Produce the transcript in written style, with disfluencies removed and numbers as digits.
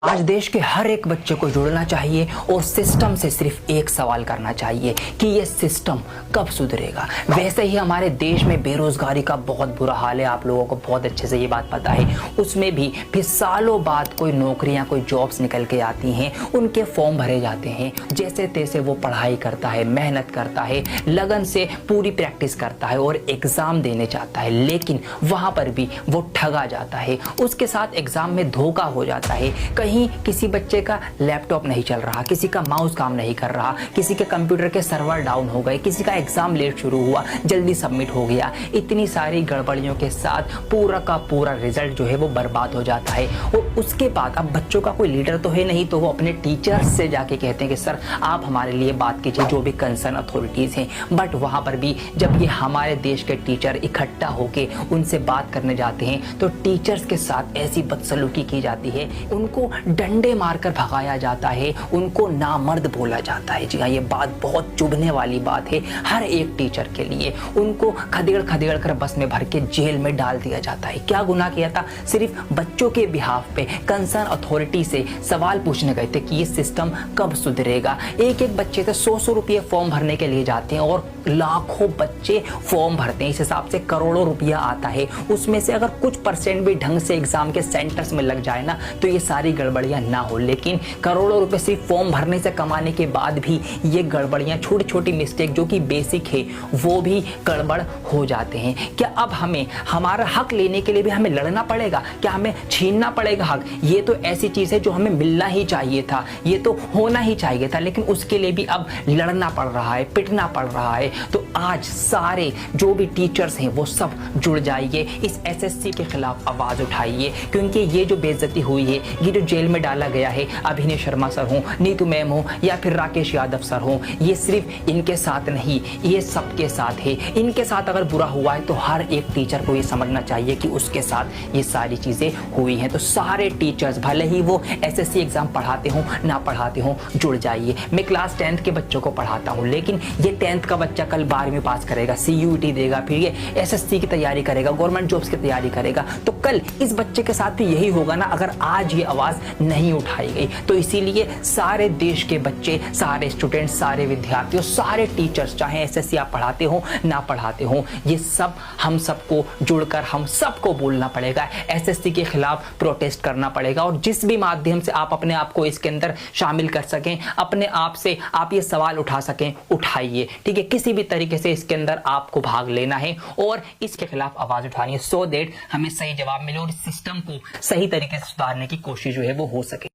आज देश के हर एक बच्चे को जुड़ना चाहिए और सिस्टम से सिर्फ एक सवाल करना चाहिए कि ये सिस्टम कब सुधरेगा। वैसे ही हमारे देश में बेरोजगारी का बहुत बुरा हाल है, आप लोगों को बहुत अच्छे से ये बात पता है। उसमें भी फिर सालों बाद कोई नौकरियां, कोई जॉब्स निकल के आती हैं, उनके फॉर्म भरे जाते हैं। जैसे तैसे वो पढ़ाई करता है, मेहनत करता है, लगन से पूरी प्रैक्टिस करता है और एग्ज़ाम देने चाहता है, लेकिन वहाँ पर भी वो ठगा जाता है। उसके साथ एग्ज़ाम में धोखा हो जाता है। कहीं किसी बच्चे का लैपटॉप नहीं चल रहा, किसी का माउस काम नहीं कर रहा, किसी के कंप्यूटर के सर्वर डाउन हो गए, किसी का एग्जाम लेट शुरू हुआ, जल्दी सबमिट हो गया। इतनी सारी गड़बड़ियों के साथ पूरा का पूरा रिजल्ट जो है वो बर्बाद हो जाता है। और उसके बाद अब बच्चों का कोई लीडर तो है नहीं, तो वो अपने टीचर्स से जाके कहते हैं कि सर आप हमारे लिए बात कीजिए, जो भी कंसर्न अथॉरिटीज़ हैं। बट वहाँ पर भी जब ये हमारे देश के टीचर इकट्ठा होके उनसे बात करने जाते हैं तो टीचर्स के साथ ऐसी बदसलूकी की जाती है, उनको डंडे मारकर भगाया जाता है, उनको नामर्द बोला जाता है। जी हाँ, ये बात बहुत चुभने वाली बात है हर एक टीचर के लिए। उनको खदेड़ खदेड़ कर बस में भर के जेल में डाल दिया जाता है। क्या गुनाह किया था? सिर्फ बच्चों के बिहाफ पे कंसर्न अथॉरिटी से सवाल पूछने गए थे कि ये सिस्टम कब सुधरेगा। एक एक बच्चे से 100 रुपये फॉर्म भरने के लिए जाते हैं और लाखों बच्चे फॉर्म भरते हैं। इस हिसाब से करोड़ों रुपया आता है। उसमें से अगर कुछ परसेंट भी ढंग से एग्जाम के सेंटर्स में लग जाए ना, तो ये सारी गड़बड़ियां ना हो। लेकिन करोड़ों रुपए सिर्फ फॉर्म भरने से कमाने के बाद भी ये गड़बड़ियां, छोटी छोटी मिस्टेक जो कि बेसिक है, वो भी गड़बड़ हो जाते हैं। क्या अब हमें हमारा हक लेने के लिए भी हमें लड़ना पड़ेगा? क्या हमें छीनना पड़ेगा हक? ये तो ऐसी चीज है जो हमें मिलना ही चाहिए था, ये तो होना ही चाहिए था, लेकिन उसके लिए भी अब लड़ना पड़ रहा है, पिटना पड़ रहा है। तो आज सारे जो भी टीचर्स हैं वो सब जुड़ जाइए, इस एसएससी के खिलाफ आवाज उठाइए, क्योंकि ये जो बेइज्जती हुई है, ये जो जेल में डाला गया है, अभिनय शर्मा सर हो, नीतू मैम हो या फिर राकेश यादव सर हो, ये सिर्फ इनके साथ नहीं, ये सबके साथ है। इनके साथ अगर बुरा हुआ है तो हर एक टीचर को ये समझना चाहिए कि उसके साथ ये सारी चीजें हुई हैं। तो सारे टीचर्स, भले ही वो एसएससी एग्जाम पढ़ाते हो ना पढ़ाते हो, जुड़ जाइए। मैं क्लास 10th के बच्चों को पढ़ाता हूँ, लेकिन ये 10th का बच्चा कल 12वीं पास करेगा, CUET देगा, फिर ये एसएससी की तैयारी करेगा, गवर्नमेंट जॉब्स की तैयारी करेगा। तो कल इस बच्चे के साथ भी यही होगा ना, अगर आज ये आवाज नहीं उठाई गई। तो इसीलिए सारे देश के बच्चे, सारे स्टूडेंट्स, सारे विद्यार्थियों, सारे टीचर्स, चाहे एसएससी आप पढ़ाते हो ना पढ़ाते हो, ये सब हम सबको जुड़कर हम सबको बोलना पड़ेगा, एसएससी के खिलाफ प्रोटेस्ट करना पड़ेगा। और जिस भी माध्यम से आप अपने आप को इसके अंदर शामिल कर सकें, अपने आप से आप ये सवाल उठा सकें, उठाइए। ठीक है, किसी भी तरीके से इसके अंदर आपको भाग लेना है और इसके खिलाफ आवाज उठानी है, सो दैट हमें सही जवाब मिले और सिस्टम को सही तरीके से सुधारने की कोशिश जो है वो हो सके।